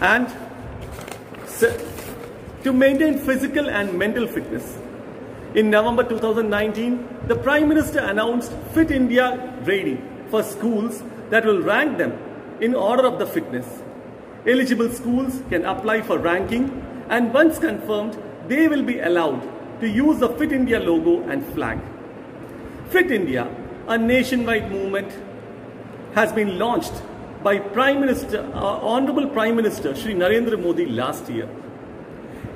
and to maintain physical and mental fitness. In November 2019, the Prime Minister announced Fit India grading for schools that will rank them in order of the fitness. Eligible schools can apply for ranking, and once confirmed, they will be allowed to use the Fit India logo and flag. Fit India, a nationwide movement, has been launched by Honorable Prime Minister Shri Narendra Modi last year.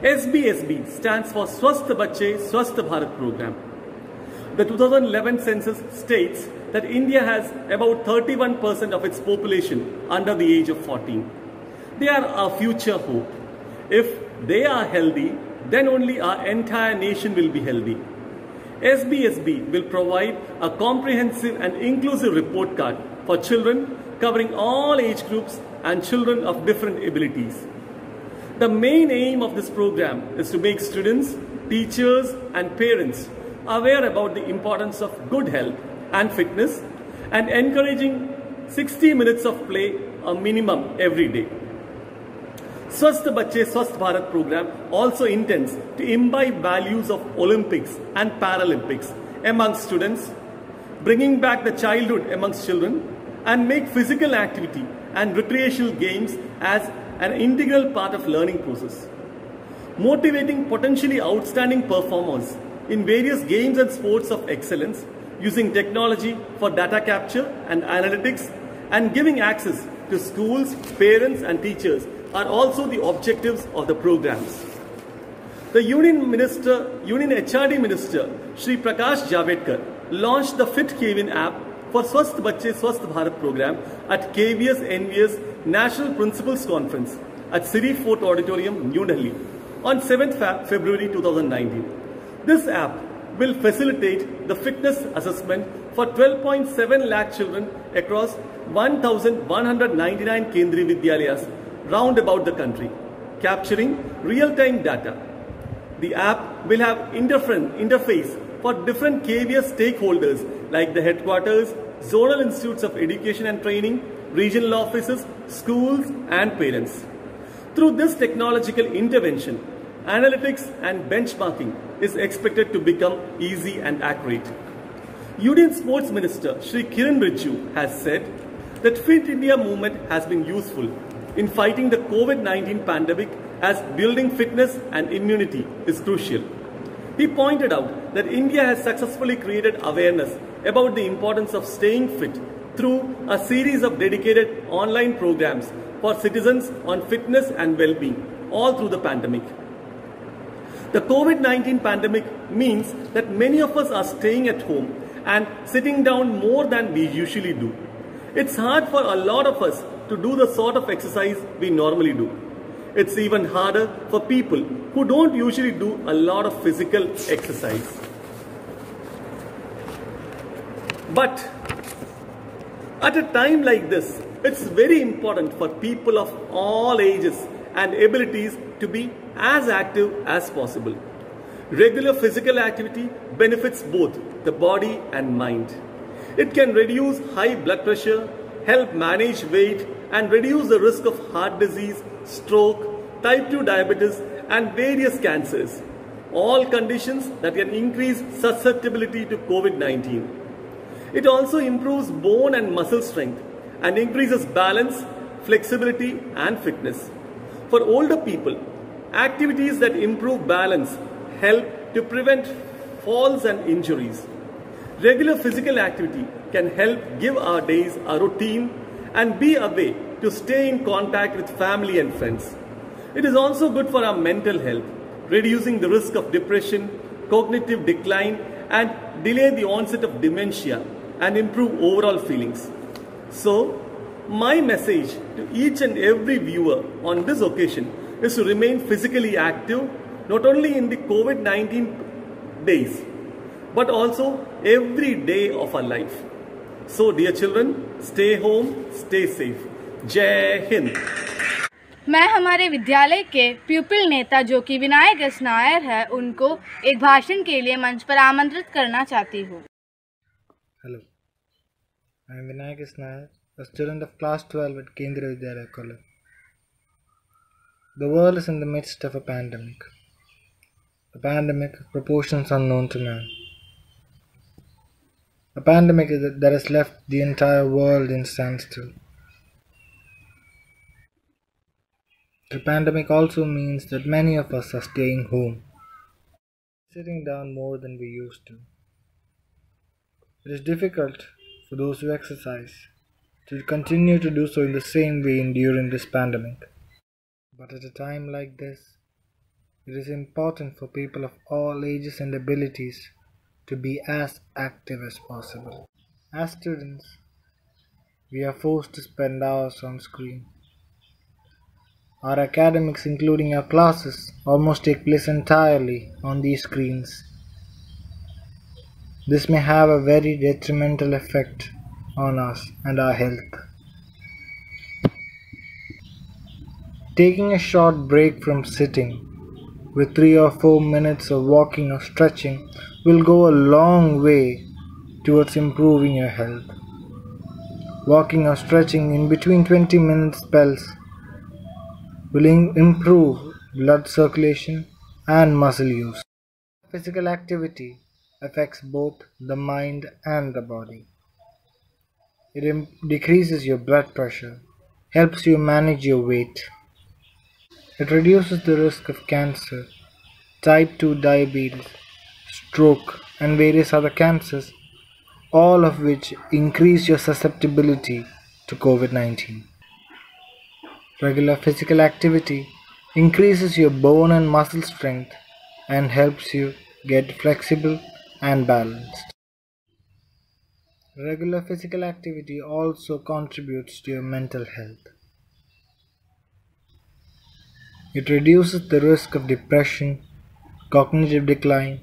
SBSB stands for Swasth Bachche Swasth Bharat program. The 2011 census states that India has about 31% of its population under the age of 14. They are our future hope. If they are healthy, then only our entire nation will be healthy. SBSB will provide a comprehensive and inclusive report card for children covering all age groups and children of different abilities. The main aim of this program is to make students, teachers and parents aware about the importance of good health and fitness and encouraging 60 minutes of play a minimum every day. Swasth Bachche Swasth Bharat program also intends to imbibe values of Olympics and Paralympics among students, bringing back the childhood amongst children and make physical activity and recreational games as an integral part of learning process. Motivating potentially outstanding performers in various games and sports of excellence using technology for data capture and analytics and giving access to schools, parents and teachers are also the objectives of the programs. The Union HRD Minister Shri Prakash Javadekar launched the Fit Caveman app for Swasth Bachche Swasth Bharat program at KVS NVS National Principals Conference at Siri Fort Auditorium, New Delhi on 7th February 2019. This app will facilitate the fitness assessment for 12.7 lakh children across 1,199 Kendriya Vidyalayas round about the country, capturing real-time data. The app will have interface for different KVS stakeholders like the headquarters, zonal institutes of education and training, regional offices, schools and parents. Through this technological intervention, analytics and benchmarking is expected to become easy and accurate. Union Sports Minister Shri Kiran Rijiju has said that Fit India movement has been useful in fighting the COVID-19 pandemic, as building fitness and immunity is crucial. He pointed out that India has successfully created awareness about the importance of staying fit through a series of dedicated online programs for citizens on fitness and well-being all through the pandemic. The COVID-19 pandemic means that many of us are staying at home and sitting down more than we usually do. It's hard for a lot of us to do the sort of exercise we normally do. It's even harder for people who don't usually do a lot of physical exercise. But at a time like this, it's very important for people of all ages and abilities to be as active as possible. Regular physical activity benefits both the body and mind. It can reduce high blood pressure, help manage weight, and reduce the risk of heart disease, stroke, type 2 diabetes, and various cancers, all conditions that can increase susceptibility to COVID-19. It also improves bone and muscle strength and increases balance, flexibility, and fitness. For older people, activities that improve balance help to prevent falls and injuries. Regular physical activity can help give our days a routine and be a way to stay in contact with family and friends. It is also good for our mental health, reducing the risk of depression, cognitive decline, and delay the onset of dementia and improve overall feelings. So, my message to each and every viewer on this occasion is to remain physically active, not only in the COVID-19 days, but also every day of our life. So, dear children, stay home, stay safe. Jai Hind. मैं हमारे विद्यालय के प्यूपिल नेता जो कि Vinayak S Nair है उनको एक भाषण के लिए मंच पर आमंत्रित करना चाहती हूँ. Hello, I am Vinayak S. Nair, a student of class 12 at Kendriya Vidyalaya College. The world is in the midst of a pandemic of proportions unknown to man. A pandemic that has left the entire world in standstill. The pandemic also means that many of us are staying home, sitting down more than we used to. It is difficult for those who exercise to continue to do so in the same way during this pandemic. But at a time like this, it is important for people of all ages and abilities to be as active as possible. As students, we are forced to spend hours on screen. Our academics, including our classes, almost take place entirely on these screens. This may have a very detrimental effect on us and our health. Taking a short break from sitting, with 3 or 4 minutes of walking or stretching, will go a long way towards improving your health. Walking or stretching in between 20-minute spells will improve blood circulation and muscle use. Physical activity affects both the mind and the body. It decreases your blood pressure, helps you manage your weight. It reduces the risk of cancer, type 2 diabetes, stroke, and various other cancers, all of which increase your susceptibility to COVID-19. Regular physical activity increases your bone and muscle strength and helps you get flexible and balanced. Regular physical activity also contributes to your mental health. It reduces the risk of depression, cognitive decline.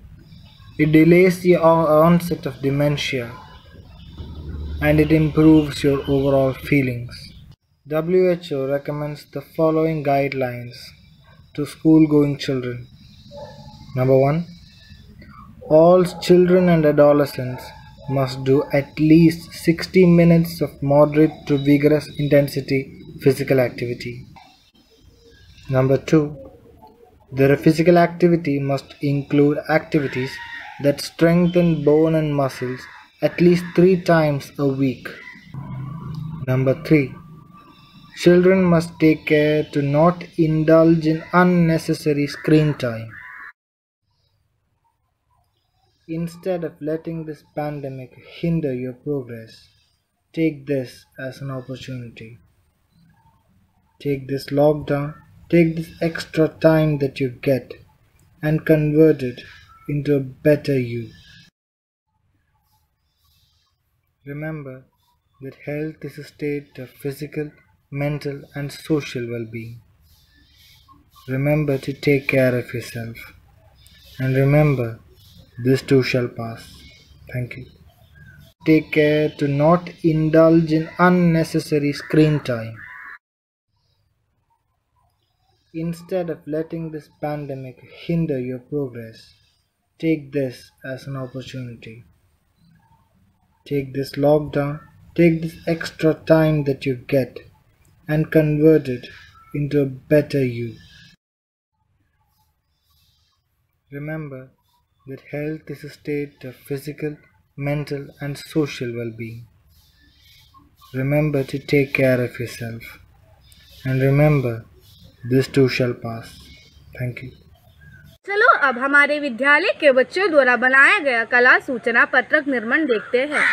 It delays the onset of dementia, and it improves your overall feelings. WHO recommends the following guidelines to school-going children. Number 1. All children and adolescents must do at least 60 minutes of moderate to vigorous intensity physical activity. Number 2. Their physical activity must include activities that strengthen bone and muscles at least 3 times a week. Number 3. Children must take care to not indulge in unnecessary screen time. Instead of letting this pandemic hinder your progress, take this as an opportunity. Take this lockdown, take this extra time that you get and convert it into a better you. Remember that health is a state of physical, mental and social well-being. Remember to take care of yourself. And remember, this too shall pass. Thank you. Take care to not indulge in unnecessary screen time. Instead of letting this pandemic hinder your progress, take this as an opportunity. Take this lockdown, take this extra time that you get and convert it into a better you. Remember that health is a state of physical, mental and social well-being. Remember to take care of yourself. And remember, this too shall pass. Thank you. चलो अब हमारे विद्यालय के बच्चों द्वारा बनाया गया कला सूचना पत्रक निर्माण देखते हैं।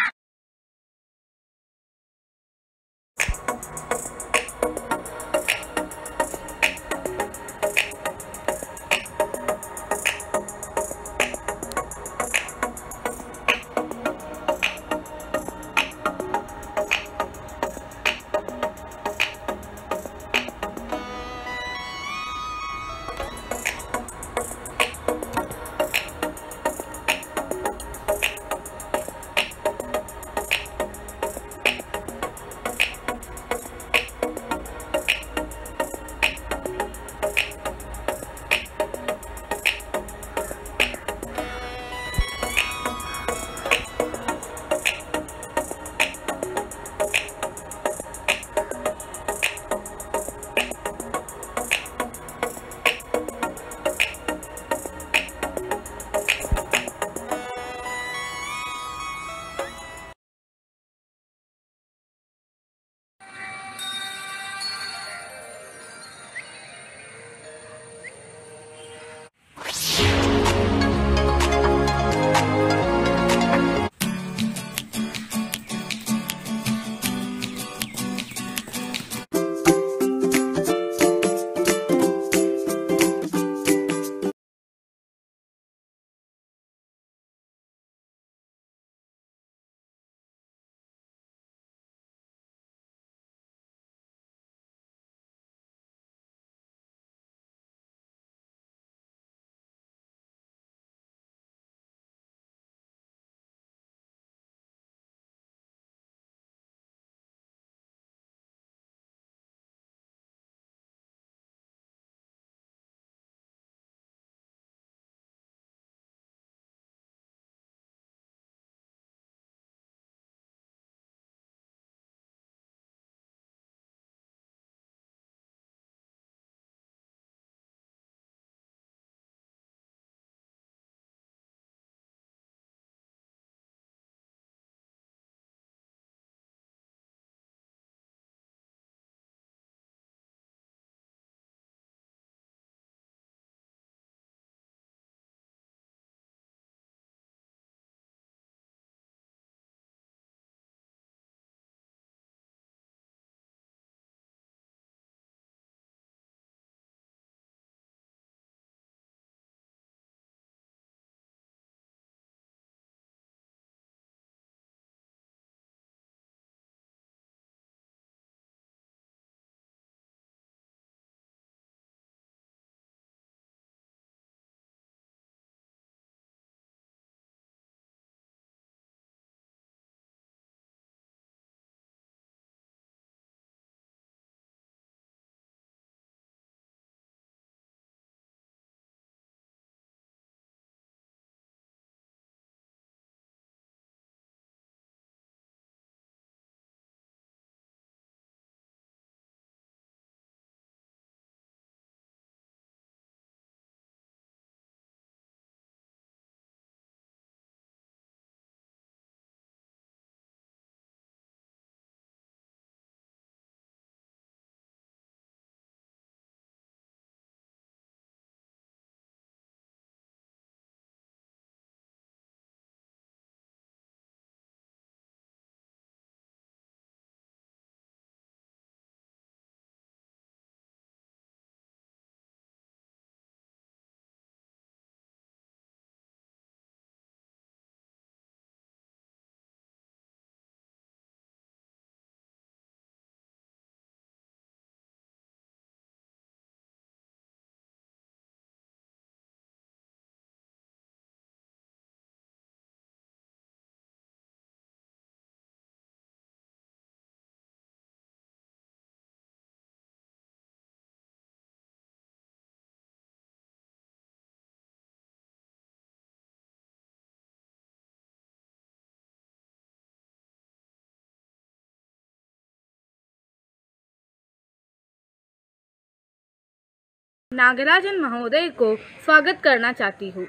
नागराजन महोदय को स्वागत करना चाहती हूँ।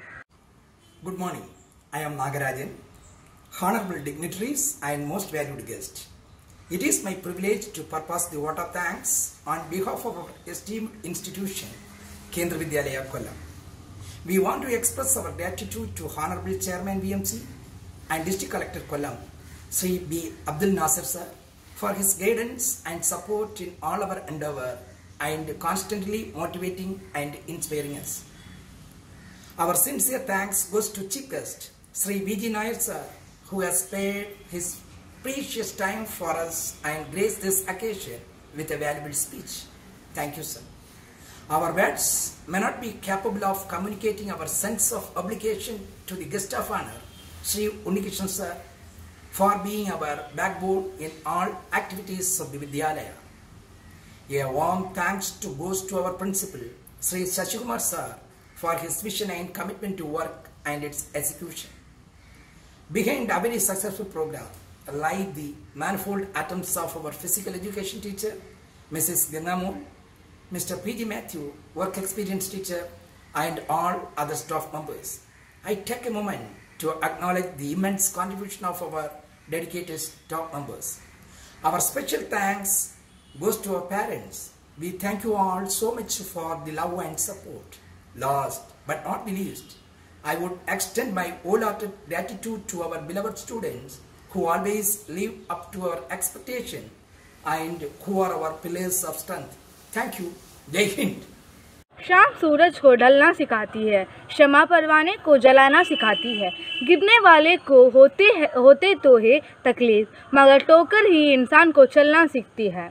Good morning. I am Nagarajan. Honorable dignitaries and most valued guests. It is my privilege to purpose the vote of thanks on behalf of our esteemed institution, Kendra Vidyalaya Kollam. We want to express our gratitude to Honorable Chairman VMC and District Collector Kollam, Sri B. Abdul Nasir sir, for his guidance and support in all our endeavour and constantly motivating and inspiring us. Our sincere thanks goes to Chief Guest, Sri V.G. Nair sir, who has spared his precious time for us and graced this occasion with a valuable speech. Thank you, sir. Our words may not be capable of communicating our sense of obligation to the guest of honor, Sri Unnikishan sir, for being our backbone in all activities of the Vidyalaya. A warm thanks goes to our principal, Sri Shashikumar sir, for his vision and commitment to work and its execution. Behind a very successful program lie the manifold attempts of our physical education teacher, Mrs. Gangamol, Mr. P.G. Matthew, work experience teacher, and all other staff members. I take a moment to acknowledge the immense contribution of our dedicated staff members. Our special thanks goes to our parents. We thank you all so much for the love and support. Last but not the least, I would extend my wholehearted gratitude to our beloved students who always live up to our expectation and who are our pillars of strength. Thank you. Jai Hind. शाम सूरज को ढलना सिखाती है, शमा परवाने को जलाना सिखाती है, गिरने वाले को होते तो है तकलीफ, मगर टोकर ही इंसान को चलना सीखती है।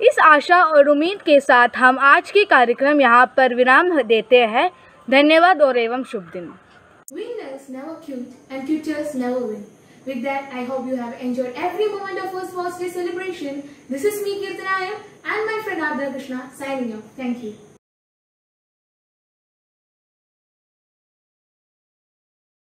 इस आशा और उम्मीद के साथ हम आज की कार्यक्रम यहाँ पर विराम देते हैं। धन्यवाद और एवं शुभ दिन। Winners never quit and quitters never win. With that, I hope you have enjoyed every moment of our Sports Day celebration. This is me, Kirtanayam, and my friend Adra Krishna signing off. Thank you.